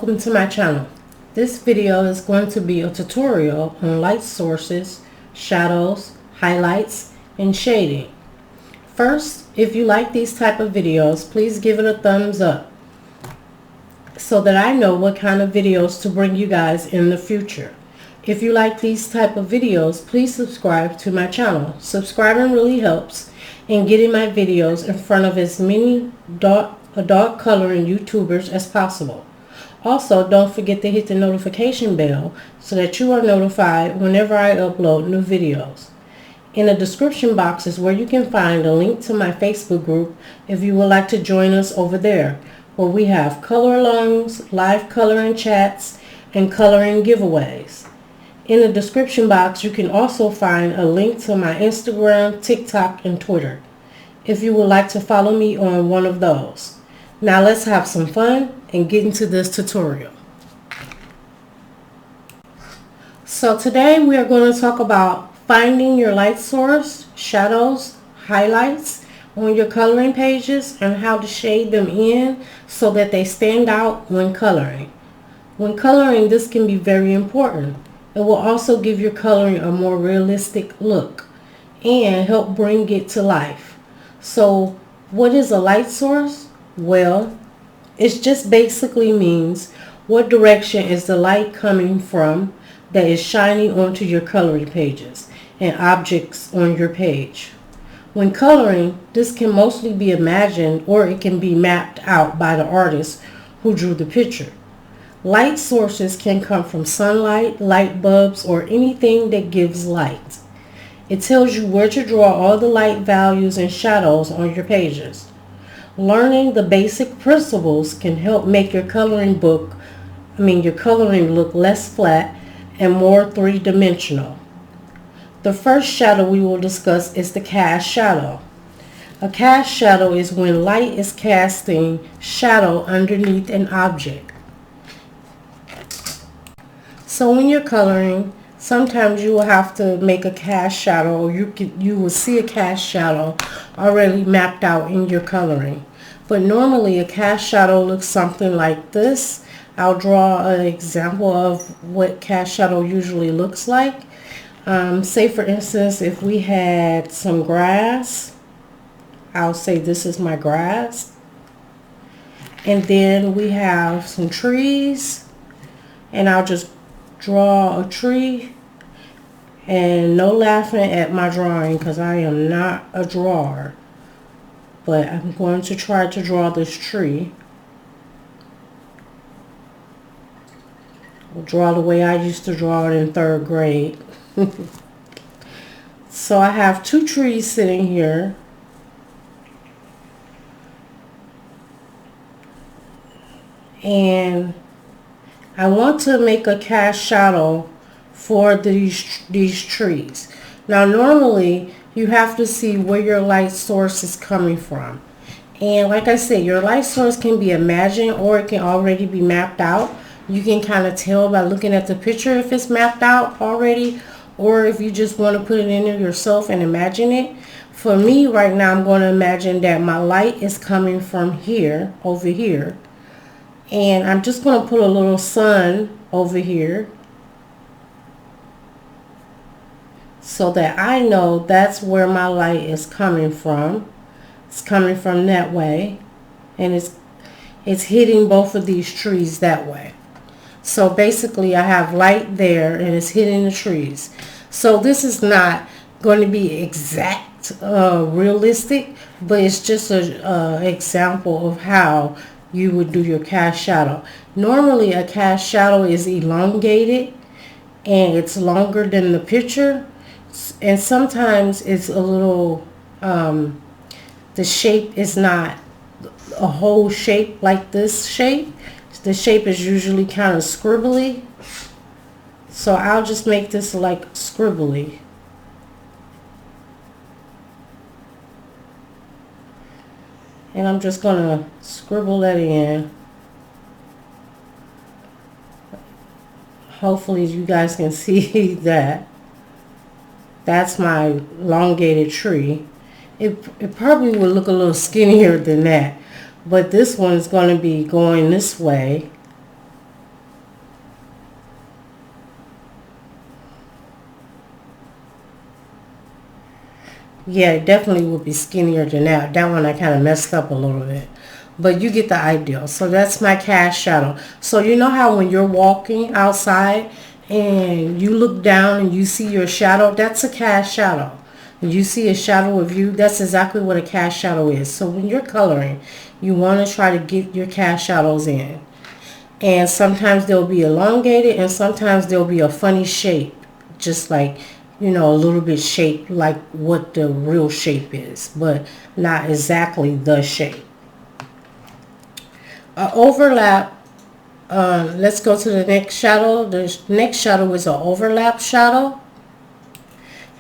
welcome to my channel. This video is going to be a tutorial on light sources, shadows, highlights, and shading. First, if you like these type of videos, please give it a thumbs up so that I know what kind of videos to bring you guys in the future. If you like these type of videos, please subscribe to my channel. Subscribing really helps in getting my videos in front of as many dark coloring YouTubers as possible. Also, don't forget to hit the notification bell so that you are notified whenever I upload new videos. In the description box is where you can find a link to my Facebook group if you would like to join us over there, where we have color alongs, live coloring chats, and coloring giveaways. In the description box, you can also find a link to my Instagram, TikTok, and Twitter if you would like to follow me on one of those. Now let's have some fun and get into this tutorial. So today we are going to talk about finding your light source, shadows, highlights on your coloring pages and how to shade them in so that they stand out when coloring. When coloring, this can be very important. It will also give your coloring a more realistic look and help bring it to life. So what is a light source? Well, it just basically means what direction is the light coming from that is shining onto your coloring pages and objects on your page. When coloring, this can mostly be imagined or it can be mapped out by the artist who drew the picture. Light sources can come from sunlight, light bulbs, or anything that gives light. It tells you where to draw all the light values and shadows on your pages. Learning the basic principles can help make your coloring look less flat and more three-dimensional. The first shadow we will discuss is the cast shadow. A cast shadow is when light is casting shadow underneath an object. So when you're coloring, sometimes you will have to make a cast shadow, or you will see a cast shadow already mapped out in your coloring. But normally a cast shadow looks something like this. I'll draw an example of what cast shadow usually looks like. Say for instance, if we had some grass, I'll say this is my grass. And then we have some trees, and I'll just draw a tree. And no laughing at my drawing because I am not a drawer, but I'm going to try to draw this tree. I'll draw the way I used to draw it in 3rd grade. So I have 2 trees sitting here. And I want to make a cast shadow for these trees. Now normally you have to see where your light source is coming from. And like I said, your light source can be imagined or it can already be mapped out. You can kind of tell by looking at the picture if it's mapped out already, or if you just want to put it in there yourself and imagine it. For me right now, I'm going to imagine that my light is coming from here, over here. And I'm just going to put a little sun over here so that I know that's where my light is coming from. It's coming from that way, and it's hitting both of these trees that way. So basically I have light there and it's hitting the trees. So this is not going to be exact realistic, but it's just an example of how you would do your cast shadow. Normally a cast shadow is elongated and it's longer than the picture, and sometimes it's a little the shape is not a whole shape like this shape. The shape is usually kind of scribbly, so I'll just make this like scribbly. And I'm just going to scribble that in. Hopefully you guys can see that. That's my elongated tree. It probably would look a little skinnier than that, but this one is going to be going this way. Yeah, it definitely would be skinnier than that. That one I kind of messed up a little bit. But you get the idea. So that's my cast shadow. So you know how when you're walking outside and you look down and you see your shadow, that's a cast shadow. When you see a shadow of you, that's exactly what a cast shadow is. So when you're coloring, you want to try to get your cast shadows in. And sometimes they'll be elongated and sometimes they'll be a funny shape. Just like, you know, a little bit shaped like what the real shape is, but not exactly the shape. Overlap, let's go to the next shadow. The next shadow is an overlap shadow.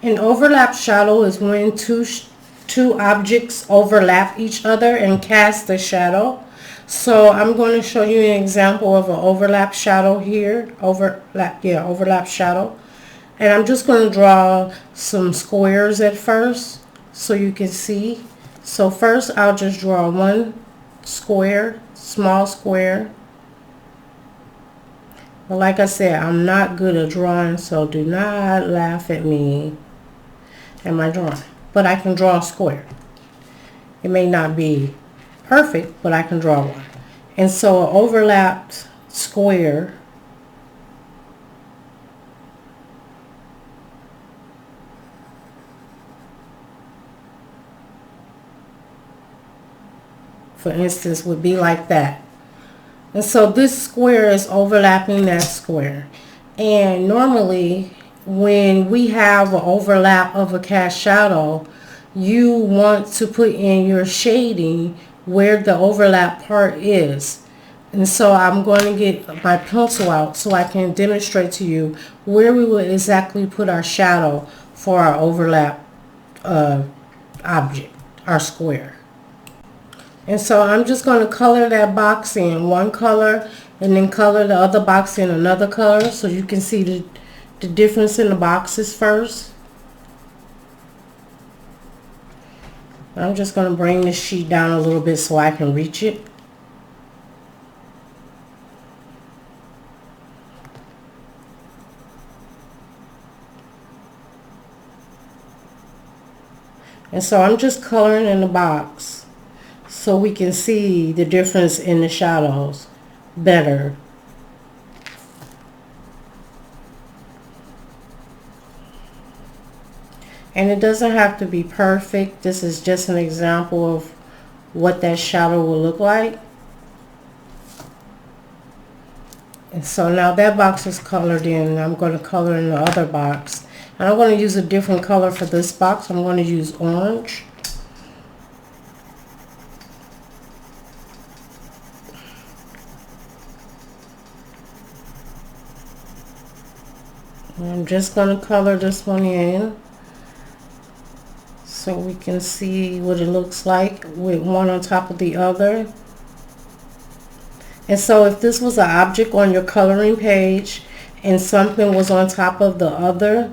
An overlap shadow is when two objects overlap each other and cast a shadow. So I'm going to show you an example of an overlap shadow here. Overlap shadow. And I'm just going to draw some squares at first so you can see. So first I'll just draw one square, small square. But like I said, I'm not good at drawing, so do not laugh at me and my drawing. But I can draw a square. It may not be perfect, but I can draw one. And so an overlapped square for instance would be like that. And so this square is overlapping that square. And normally when we have an overlap of a cast shadow, you want to put in your shading where the overlap part is. And so I'm going to get my pencil out so I can demonstrate to you where we would exactly put our shadow for our overlap object, our square. And so I'm just going to color that box in one color and then color the other box in another color so you can see the difference in the boxes first. I'm just going to bring this sheet down a little bit so I can reach it. And so I'm just coloring in the box so we can see the difference in the shadows better. And it doesn't have to be perfect. This is just an example of what that shadow will look like. And so now that box is colored in. I'm going to color in the other box. And I'm going to use a different color for this box. I'm going to use orange. And I'm just going to color this one in so we can see what it looks like with one on top of the other. And so if this was an object on your coloring page and something was on top of the other,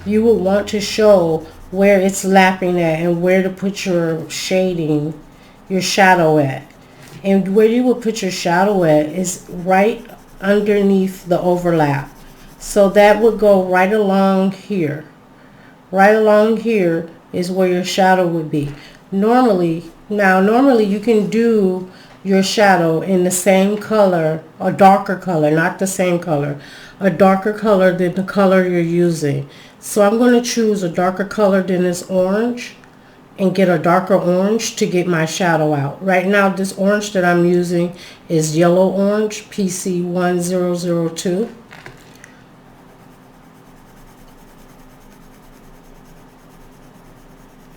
you would want to show where it's lapping at and where to put your shading, your shadow at. And where you would put your shadow at is right underneath the overlap. So that would go right along here. Right along here is where your shadow would be. Normally you can do your shadow in the same color, a darker color, not the same color, a darker color than the color you're using. So I'm going to choose a darker color than this orange and get a darker orange to get my shadow out. Right now this orange that I'm using is yellow orange, PC1002.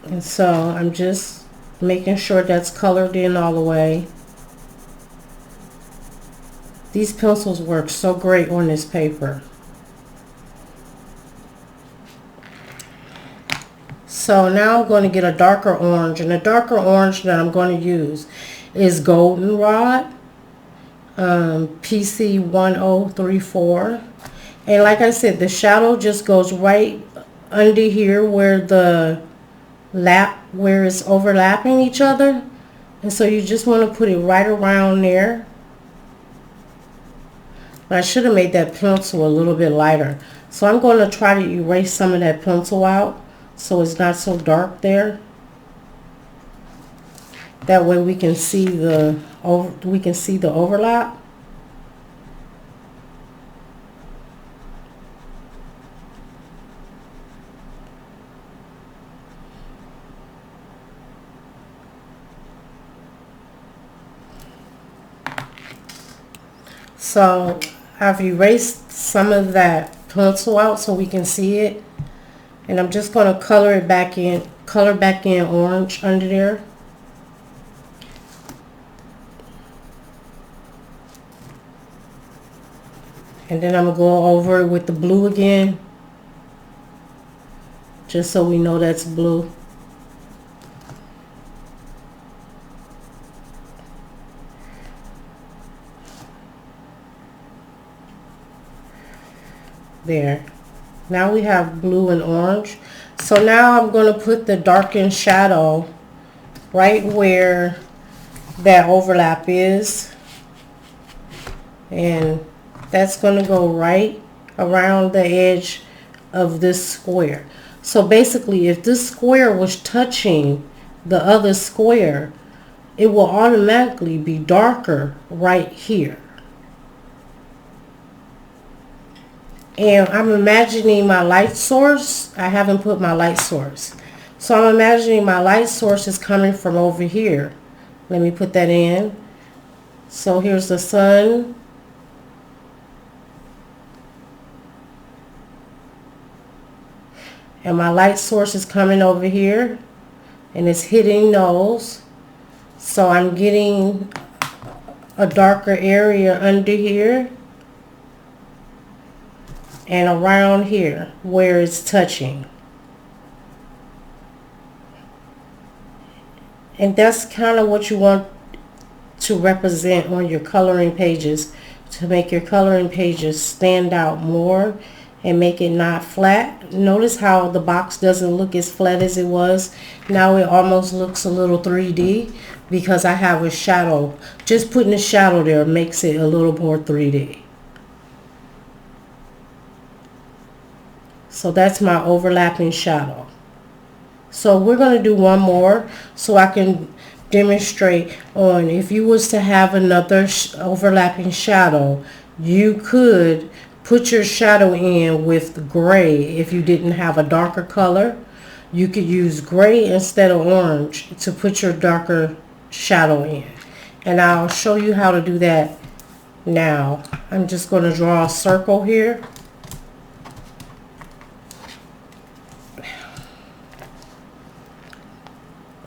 And so I'm just making sure that's colored in all the way. These pencils work so great on this paper. So now I'm going to get a darker orange, and the darker orange that I'm going to use is goldenrod, PC1034. And like I said, the shadow just goes right under here where where it's overlapping each other. And so you just want to put it right around there. But I should have made that pencil a little bit lighter. So I'm going to try to erase some of that pencil out so it's not so dark there. That way we can see the overlap. So I've erased some of that pencil out so we can see it, and I'm just going to color back in orange under there. And then I'm going to go over it with the blue again, just so we know that's blue. There. Now we have blue and orange. So now I'm going to put the darkened shadow right where that overlap is. And that's going to go right around the edge of this square. So basically, if this square was touching the other square, it will automatically be darker right here. And I'm imagining my light source. I haven't put my light source. So I'm imagining my light source is coming from over here. Let me put that in. So here's the sun. And my light source is coming over here. And it's hitting those. So I'm getting a darker area under here. And around here where it's touching. And that's kind of what you want to represent on your coloring pages, to make your coloring pages stand out more and make it not flat. Notice how the box doesn't look as flat as it was. Now it almost looks a little 3D because I have a shadow. Just putting a shadow there makes it a little more 3D. So that's my overlapping shadow. So we're going to do one more so I can demonstrate on if you was to have another overlapping shadow, you could put your shadow in with gray. If you didn't have a darker color, you could use gray instead of orange to put your darker shadow in. And I'll show you how to do that now. I'm just going to draw a circle here.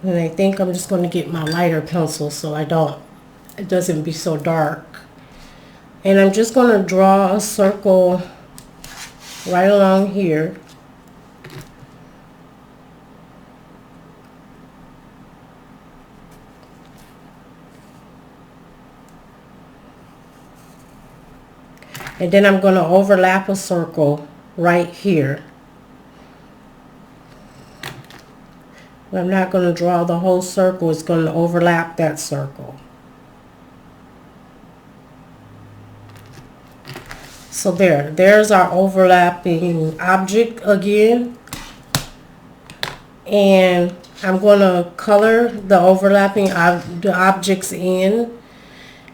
And I think I'm just going to get my lighter pencil so it doesn't be so dark. And I'm just going to draw a circle right along here. And then I'm going to overlap a circle right here. I'm not going to draw the whole circle, it's going to overlap that circle. So there's our overlapping object again. And I'm going to color the overlapping the objects in.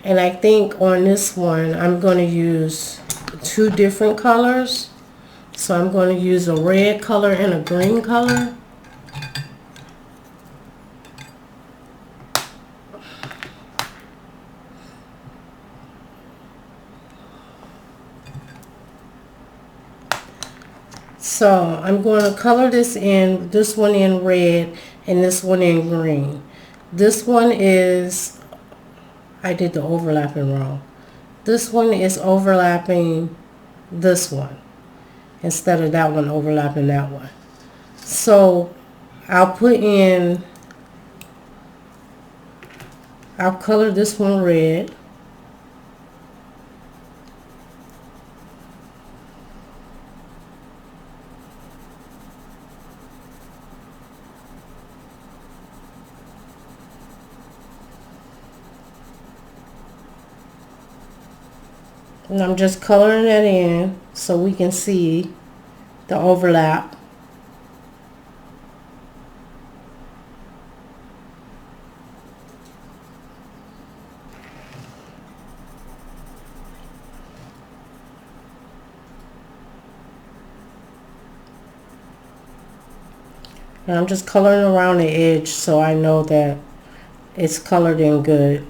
And I think on this one, I'm going to use two different colors. So I'm going to use a red color and a green color. So I'm going to color this one in red and this one in green. This one is, I did the overlapping wrong. This one is overlapping this one instead of that one overlapping that one. So I'll color this one red. And I'm just coloring that in so we can see the overlap. And I'm just coloring around the edge so I know that it's colored in good.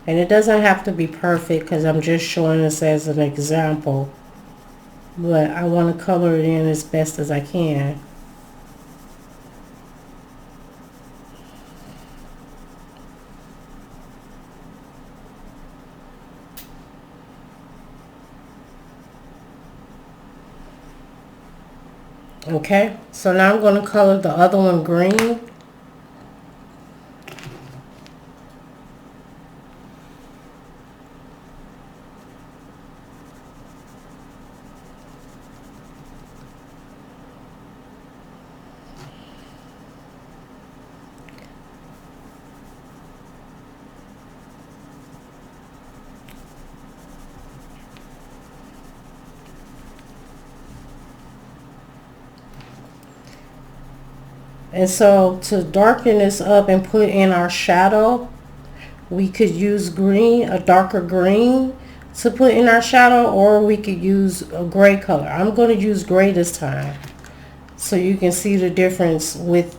And it doesn't have to be perfect because I'm just showing this as an example. But I want to color it in as best as I can. Okay, so now I'm going to color the other one green. And so to darken this up and put in our shadow, we could use green, a darker green to put in our shadow, or we could use a gray color. I'm going to use gray this time so you can see the difference with.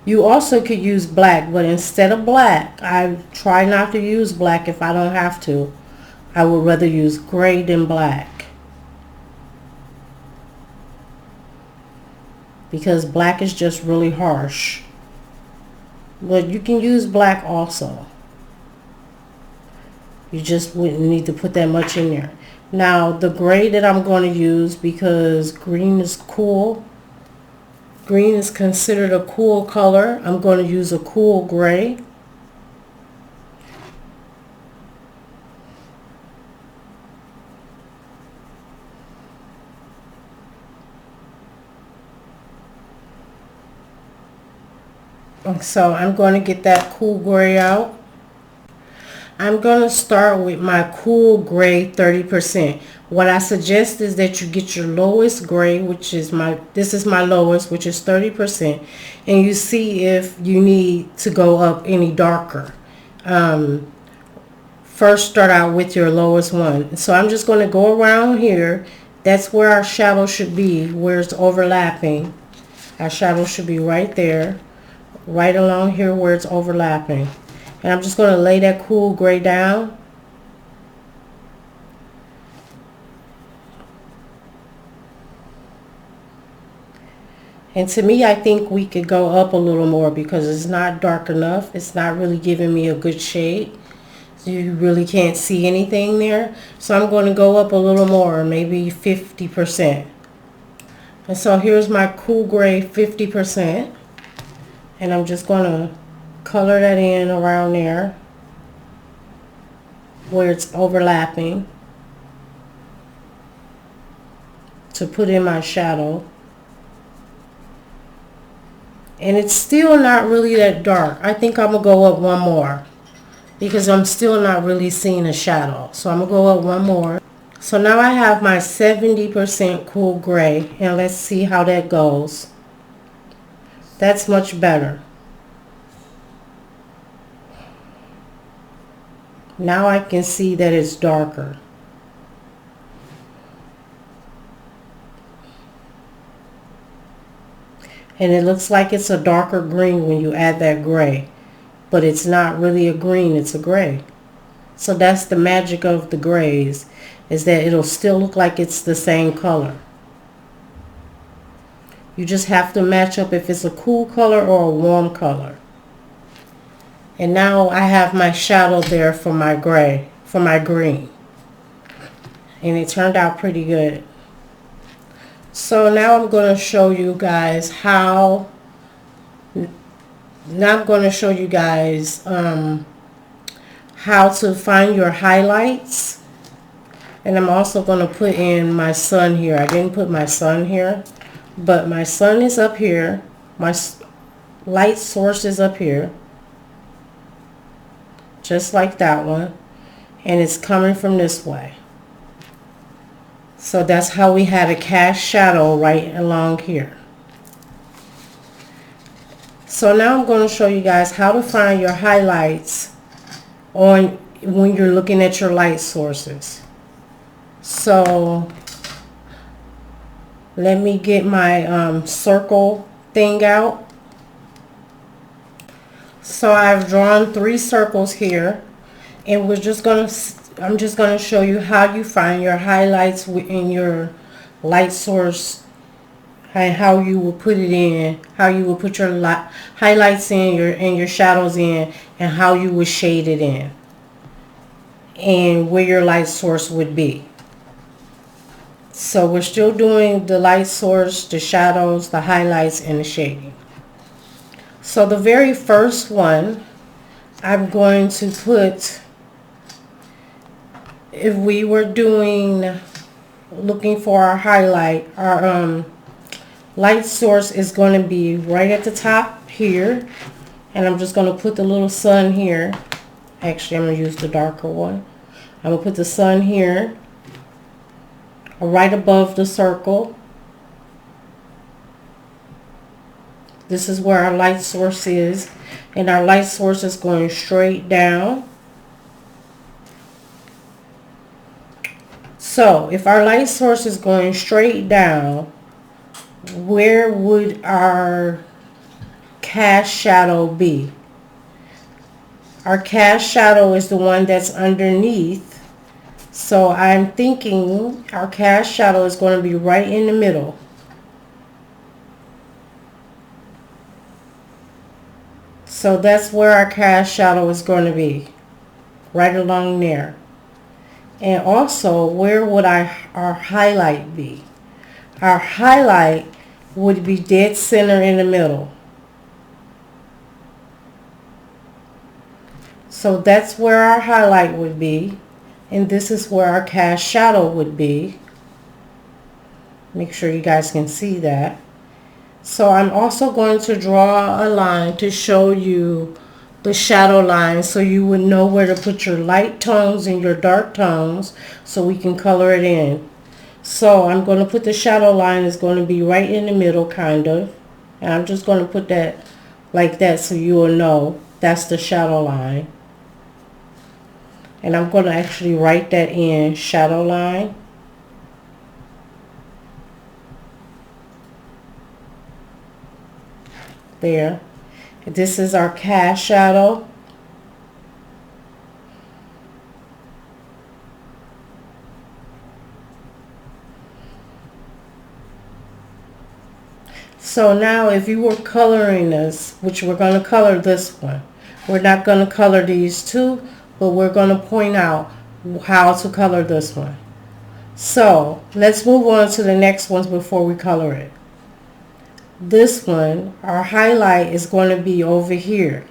You also could use black, but instead of black, I try not to use black if I don't have to. I would rather use gray than black, because black is just really harsh. But you can use black also. You just wouldn't need to put that much in there. Now the gray that I'm going to use, because green is cool. Green is considered a cool color. I'm going to use a cool gray. So I'm going to get that cool gray out. I'm going to start with my cool gray 30%. What I suggest is that you get your lowest gray, which is this is my lowest, which is 30%, and you see if you need to go up any darker. First start out with your lowest one. So I'm just going to go around here. That's where our shadow should be, where it's overlapping. Our shadow should be right there, right along here where it's overlapping. And I'm just going to lay that cool gray down. And to me, I think we could go up a little more because it's not dark enough. It's not really giving me a good shade. So you really can't see anything there. So I'm going to go up a little more, maybe 50%. And so here's my cool gray 50%. And I'm just going to color that in around there where it's overlapping to put in my shadow. And it's still not really that dark. I think I'm going to go up one more because I'm still not really seeing a shadow. So I'm going to go up one more. So now I have my 70% cool gray, and let's see how that goes. That's much better. Now I can see that it's darker. And it looks like it's a darker green when you add that gray. But it's not really a green, it's a gray. So that's the magic of the grays, is that it'll still look like it's the same color. You just have to match up if it's a cool color or a warm color. And now I have my shadow there for my gray, for my green. And it turned out pretty good. So now I'm going to show you guys how, how to find your highlights. And I'm also going to put in my sun here. I didn't put my sun here, but my sun is up here. My light source is up here, just like that one. And it's coming from this way. So that's how we had a cast shadow right along here. So now I'm going to show you guys how to find your highlights on when you're looking at your light sources. So let me get my circle thing out. So I've drawn 3 circles here, and I'm just going to show you how you find your highlights within your light source and how you will put it in, how you will put your highlights in, your shadows in, and how you will shade it in, and where your light source would be. So we're still doing the light source, the shadows, the highlights, and the shading. So the very first one, I'm going to put, if we were looking for our highlight, our light source is going to be right at the top here. And I'm just going to put the little sun here. Actually, I'm going to use the darker one. I'm going to put the sun here, right above the circle. This is where our light source is, and our light source is going straight down. So if our light source is going straight down, where would our cast shadow be? Our cast shadow is the one that's underneath. So I'm thinking our cast shadow is going to be right in the middle. So that's where our cast shadow is going to be, right along there. And also, where would our highlight be? Our highlight would be dead center in the middle. So that's where our highlight would be. And this is where our cast shadow would be. Make sure you guys can see that. So I'm also going to draw a line to show you the shadow line, so you would know where to put your light tones and your dark tones, so we can color it in. So I'm going to put the shadow line is going to be right in the middle, kind of. And I'm just going to put that like that so you will know that's the shadow line. And I'm going to actually write that in, shadow line. There. This is our cast shadow. So now if you were coloring this, which we're going to color this one, we're not going to color these two, but we're going to point out how to color this one. So let's move on to the next ones before we color it. This one, our highlight is going to be over here.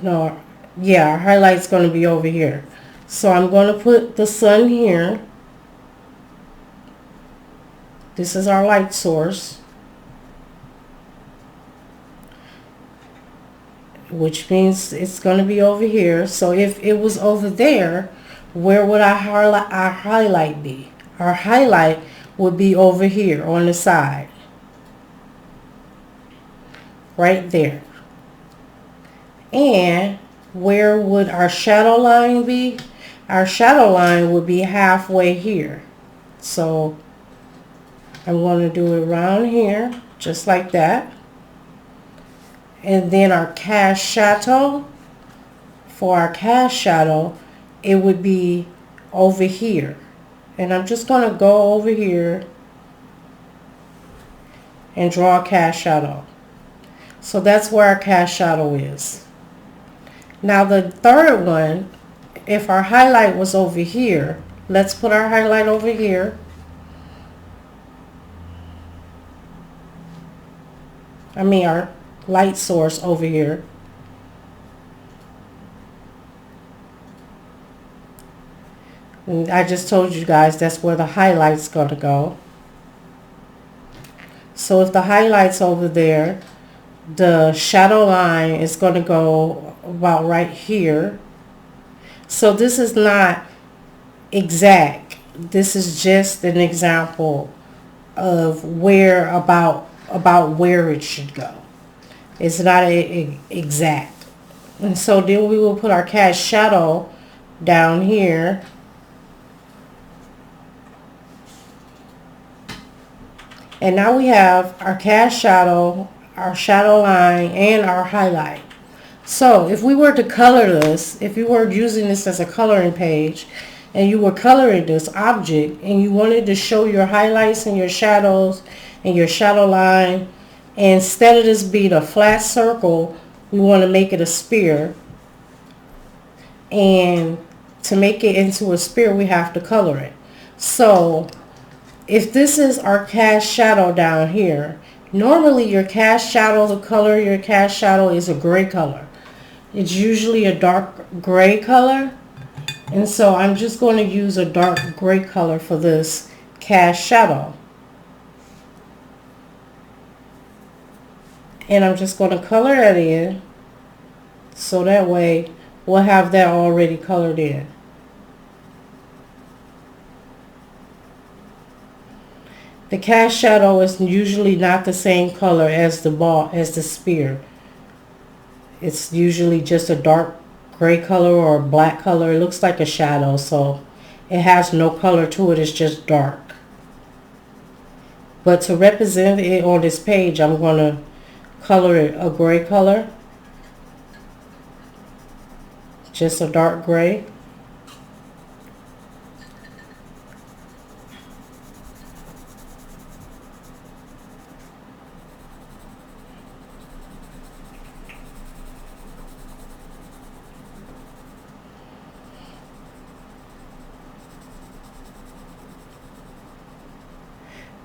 No, yeah, our highlight's going to be over here. So I'm going to put the sun here. This is our light source, which means it's going to be over here. So if it was over there, where would our highlight be? Our highlight would be over here on the side. Right there. And where would our shadow line be? Our shadow line would be halfway here. So I'm going to do it around here, just like that. And then our cast shadow, for our cast shadow, it would be over here. And I'm just going to go over here and draw a cast shadow. So that's where our cast shadow is. Now the third one, if our highlight was over here, let's put our highlight over here. I mean our light source over here. And I just told you guys that's where the highlight's going to go. So if the highlight's over there, the shadow line is going to go about right here. So this is not exact. This is just an example of where about where it should go. It's not exact. And so then we will put our cast shadow down here. And now we have our cast shadow, our shadow line, and our highlight. So if we were to color this, if you were using this as a coloring page, and you were coloring this object, and you wanted to show your highlights and your shadows and your shadow line, and instead of this being a flat circle, we want to make it a sphere. And to make it into a sphere, we have to color it. So if this is our cast shadow down here, normally your cast shadow, the color your cast shadow is a gray color. It's usually a dark gray color. And so I'm just going to use a dark gray color for this cast shadow. And I'm just going to color that in. So that way we'll have that already colored in. The cast shadow is usually not the same color as the ball, as the sphere. It's usually just a dark gray color or a black color. It looks like a shadow, so it has no color to it. It's just dark. But to represent it on this page, I'm going to color it a gray color. Just a dark gray.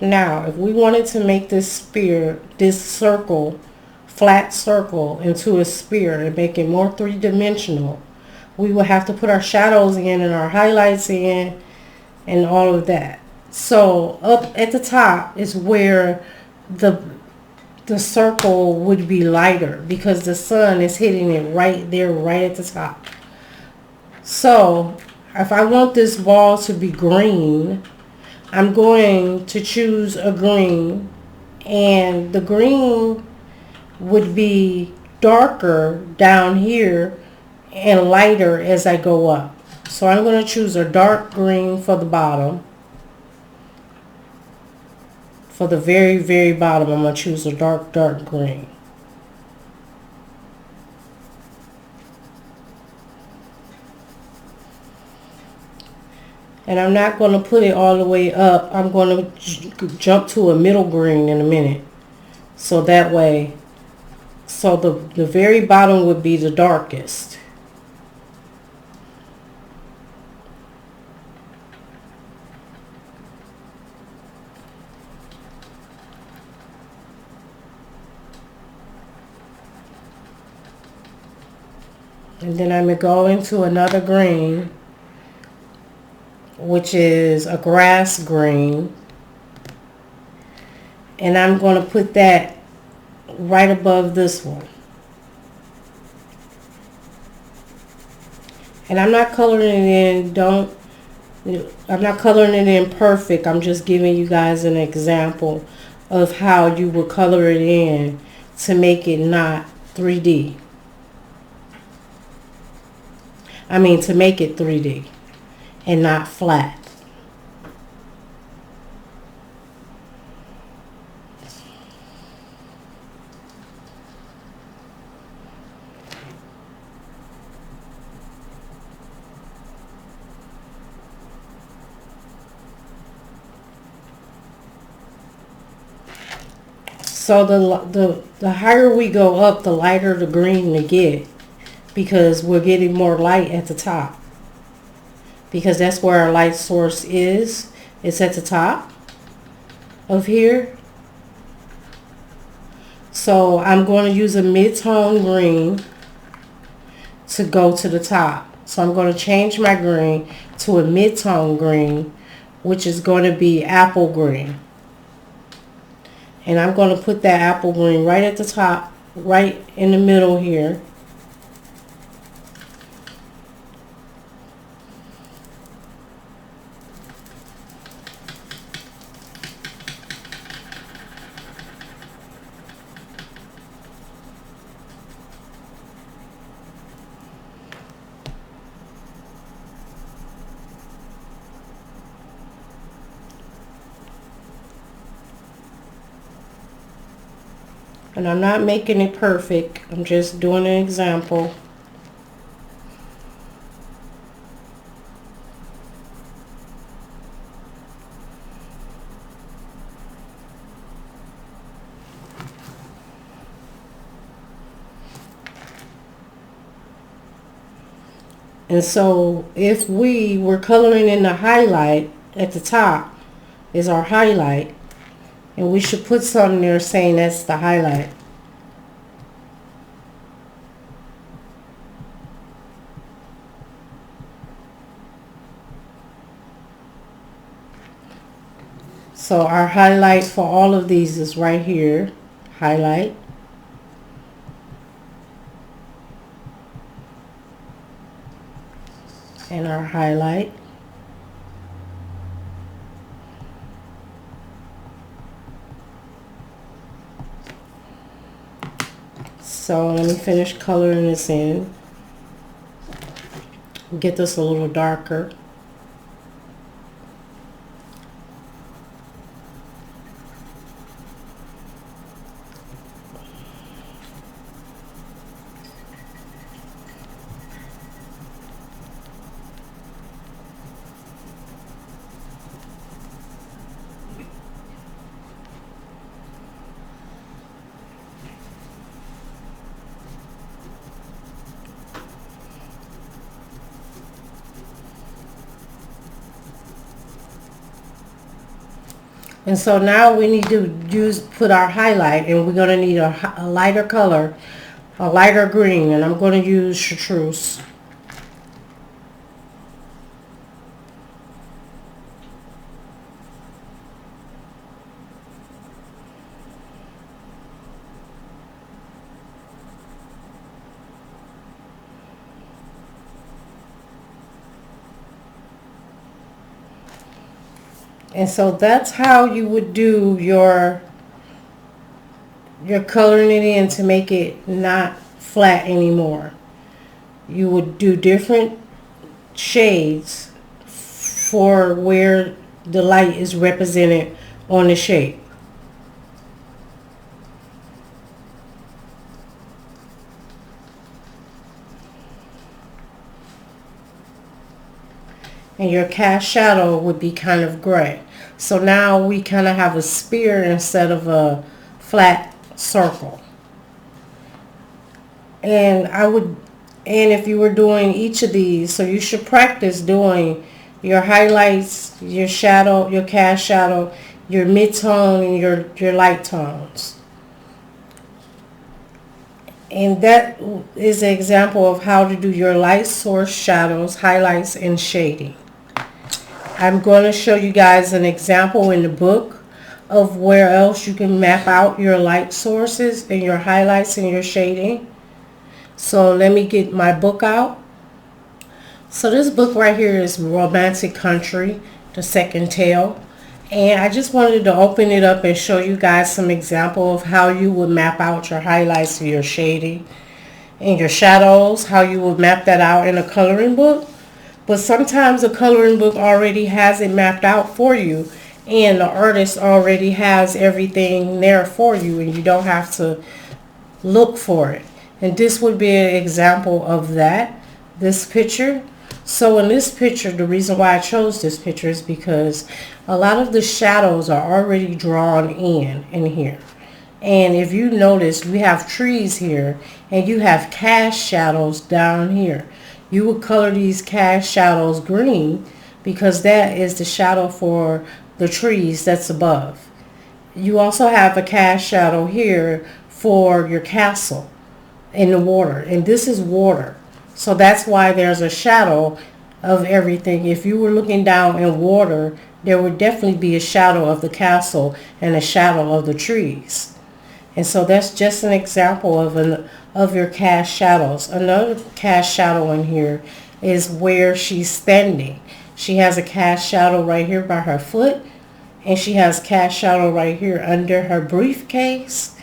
Now, if we wanted to make this sphere, this circle, flat circle into a sphere and make it more three-dimensional, we will have to put our shadows in and our highlights in and all of that. So up at the top is where the circle would be lighter because the sun is hitting it right there, right at the top. So if I want this ball to be green, I'm going to choose a green, and the green would be darker down here and lighter as I go up. So I'm going to choose a dark green for the bottom. For the very, very bottom, I'm going to choose a dark green. And I'm not going to put it all the way up. I'm going to jump to a middle green in a minute. So that way, so the very bottom would be the darkest. And then I'm going to go into another green, which is a grass green, and I'm going to put that right above this one. And I'm not coloring it in, I'm not coloring it in perfect. I'm just giving you guys an example of how you would color it in to make it not 3D. I mean, to make it 3D. And not flat. So the higher we go up, the lighter the green we get, because we're getting more light at the top. Because that's where our light source is. It's at the top of here. So I'm going to use a mid-tone green to go to the top. So I'm going to change my green to a mid-tone green, which is going to be apple green. And I'm going to put that apple green right at the top, right in the middle here. And I'm not making it perfect. I'm just doing an example. And so if we were coloring in the highlight at the top is our highlight, and we should put something there saying that's the highlight. So our highlight for all of these is right here, highlight. And our highlight. So let me finish coloring this in. Get this a little darker. And so now we need to put our highlight, and we're going to need a lighter color, a lighter green, and I'm going to use chartreuse. And so that's how you would do your coloring it in to make it not flat anymore. You would do different shades for where the light is represented on the shape. And your cast shadow would be kind of gray. So now we kind of have a spear instead of a flat circle. And if you were doing each of these, so you should practice doing your highlights, your shadow, your cast shadow, your mid-tone, and your light tones. And that is an example of how to do your light source, shadows, highlights, and shading. I'm going to show you guys an example in the book of where else you can map out your light sources and your highlights and your shading. So let me get my book out. So this book right here is Romantic Country, the second tale. And I just wanted to open it up and show you guys some example of how you would map out your highlights and your shading and your shadows, how you would map that out in a coloring book. But sometimes a coloring book already has it mapped out for you, and the artist already has everything there for you, and you don't have to look for it. And this would be an example of that, this picture. So in this picture, the reason why I chose this picture is because a lot of the shadows are already drawn in here. And if you notice, we have trees here, and you have cast shadows down here. You would color these cast shadows green because that is the shadow for the trees that's above. You also have a cast shadow here for your castle in the water, and this is water. So that's why there's a shadow of everything. If you were looking down in water, there would definitely be a shadow of the castle and a shadow of the trees. And so that's just an example of your cast shadows. Another cast shadow in here is where she's standing. She has a cast shadow right here by her foot, and she has cast shadow right here under her briefcase.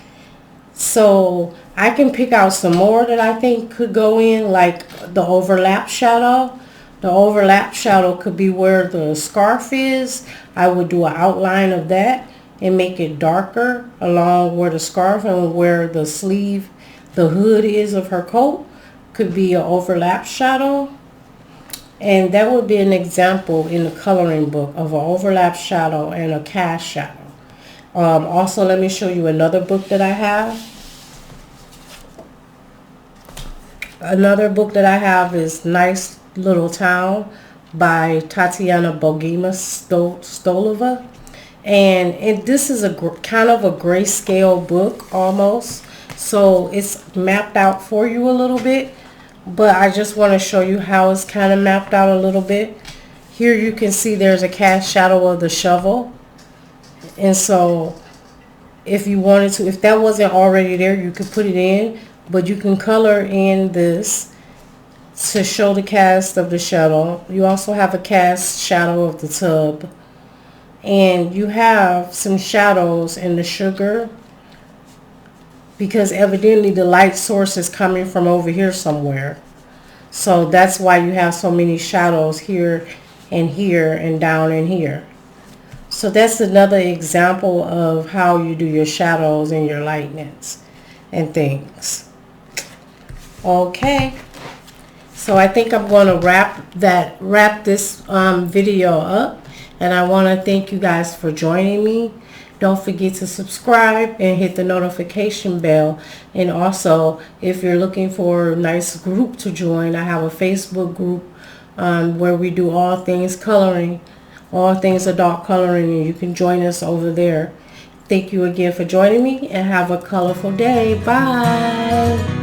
So I can pick out some more that I think could go in, like the overlap shadow. The overlap shadow could be where the scarf is. I would do an outline of that. and make it darker along where the scarf and where the sleeve, the hood is of her coat, could be an overlap shadow. And that would be an example in the coloring book of an overlap shadow and a cast shadow. Also, let me show you another book that I have. Another book that I have is Nice Little Town by Tatiana Bogima Stolova. And this is a kind of a grayscale book almost. So it's mapped out for you a little bit. But I just want to show you how it's kind of mapped out a little bit. Here you can see there's a cast shadow of the shovel. And so if you wanted to, if that wasn't already there, you could put it in. But you can color in this to show the cast of the shadow. You also have a cast shadow of the tub. And you have some shadows in the sugar, because evidently the light source is coming from over here somewhere. So that's why you have so many shadows here and down in here. So that's another example of how you do your shadows and your lightness and things. Okay, so I think I'm going to wrap this video up, and I want to thank you guys for joining me. Don't forget to subscribe and hit the notification bell. And also, if you're looking for a nice group to join, I have a Facebook group where we do all things coloring, all things adult coloring, and you can join us over there. Thank you again for joining me, and have a colorful day. Bye.